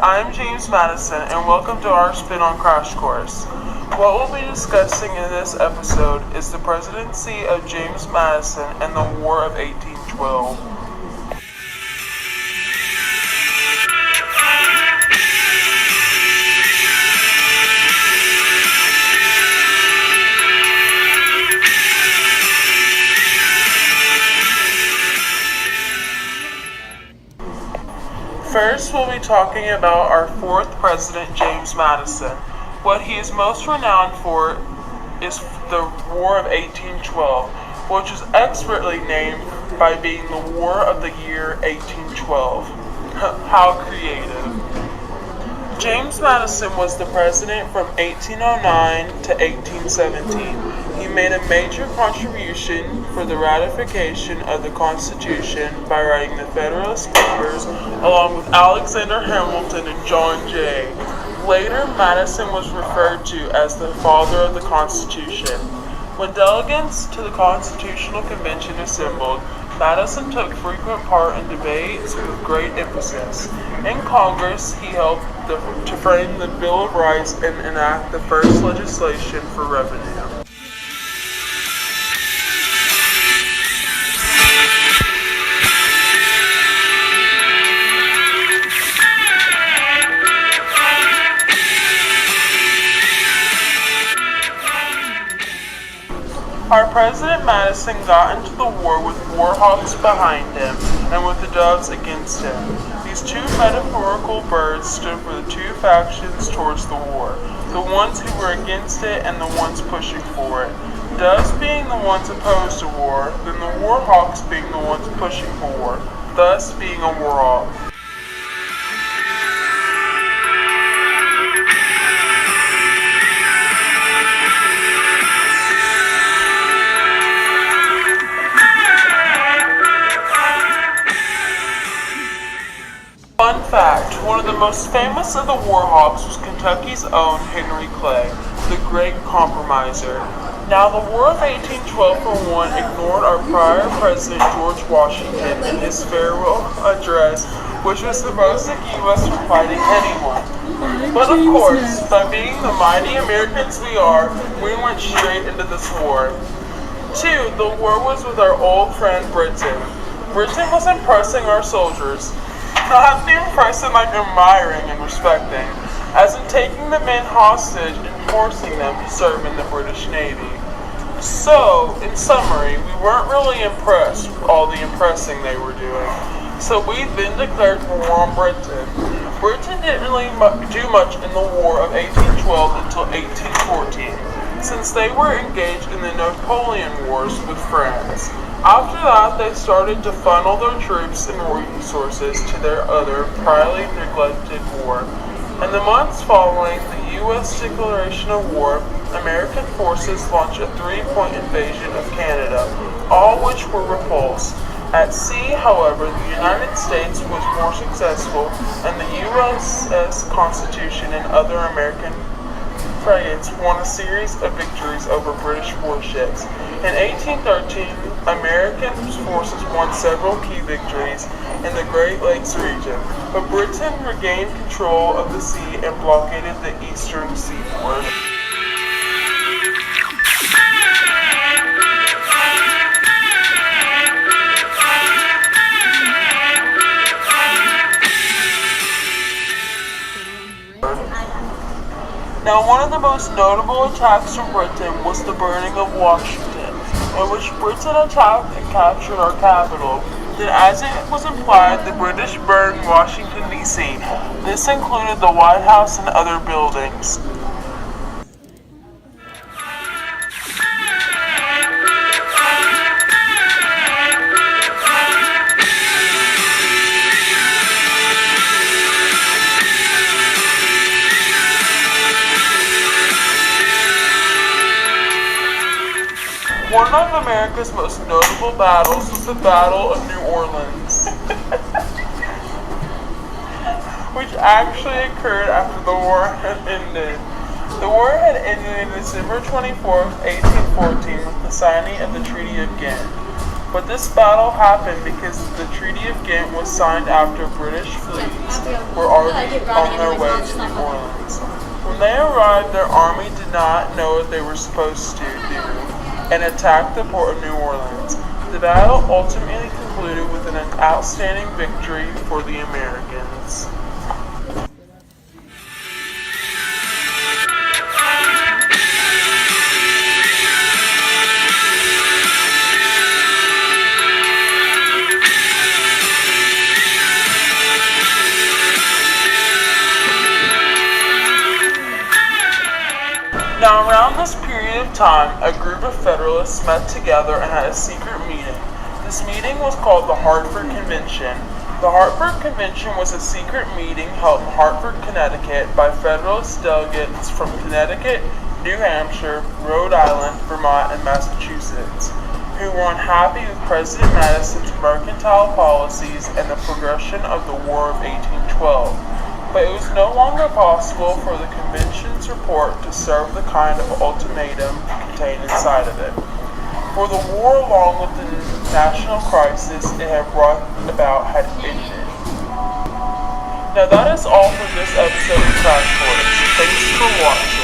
I'm James Madison, and welcome to our spin on Crash Course. What we'll be discussing in this episode is the presidency of James Madison and the War of 1812. First, we'll be talking about our fourth president, James Madison. What he is most renowned for is the War of 1812, which is expertly named by being the War of the Year 1812. How creative. James Madison was the president from 1809 to 1817. He made a major contribution for the ratification of the Constitution by writing the Federalist Papers along with Alexander Hamilton and John Jay. Later, Madison was referred to as the father of the Constitution. When delegates to the Constitutional Convention assembled, Madison took frequent part in debates with great emphasis. In Congress, he helped to frame the Bill of Rights and enact the first legislation for revenue. Our President Madison got into the war with war hawks behind him and with the doves against him. These two metaphorical birds stood for the two factions towards the war, the ones who were against it and the ones pushing for it. Doves being the ones opposed to war, then the war hawks being the ones pushing for war, thus being a war hawk. Fun fact, one of the most famous of the war hawks was Kentucky's own Henry Clay, the great compromiser. Now, the War of 1812, for one, ignored our prior president George Washington in his farewell address, which was supposed to keep us from fighting anyone. But of course, by being the mighty Americans we are, we went straight into this war. 2. The war was with our old friend Britain. Britain was impressing our soldiers. Not the impressing like admiring and respecting, as in taking the men hostage and forcing them to serve in the British Navy. So, in summary, we weren't really impressed with all the impressing they were doing. So we then declared war on Britain. Britain didn't really do much in the War of 1812 until 1814, since they were engaged in the Napoleon Wars with France. After that, they started to funnel their troops and resources to their other, priorly neglected war. In the months following the U.S. declaration of war, American forces launched a three-point invasion of Canada, all which were repulsed. At sea, however, the United States was more successful, and the USS Constitution and other American frigates won a series of victories over British warships. In 1813, American forces won several key victories in the Great Lakes region, but Britain regained control of the sea and blockaded the eastern seaboard. Now, one of the most notable attacks from Britain was the burning of Washington, in which Britain attacked and captured our capital. Then, as it was implied, the British burned Washington, D.C. This included the White House and other buildings. One of America's most notable battles was the Battle of New Orleans, which actually occurred after the war had ended. The war had ended on December 24, 1814, with the signing of the Treaty of Ghent. But this battle happened because the Treaty of Ghent was signed after British fleets were already on their way to New Orleans. When they arrived, their army did not know what they were supposed to do and attacked the port of New Orleans. The battle ultimately concluded with an outstanding victory for the Americans. Now, around this period of time, a group of Federalists met together and had a secret meeting. This meeting was called the Hartford Convention. The Hartford Convention was a secret meeting held in Hartford, Connecticut by Federalist delegates from Connecticut, New Hampshire, Rhode Island, Vermont, and Massachusetts, who were unhappy with President Madison's mercantile policies and the progression of the War of 1812. But it was no longer possible for the convention's report to serve the kind of ultimatum contained inside of it. For the war, along with the national crisis it had brought about, had ended. Now that is all for this episode of Crash Course. Thanks for watching.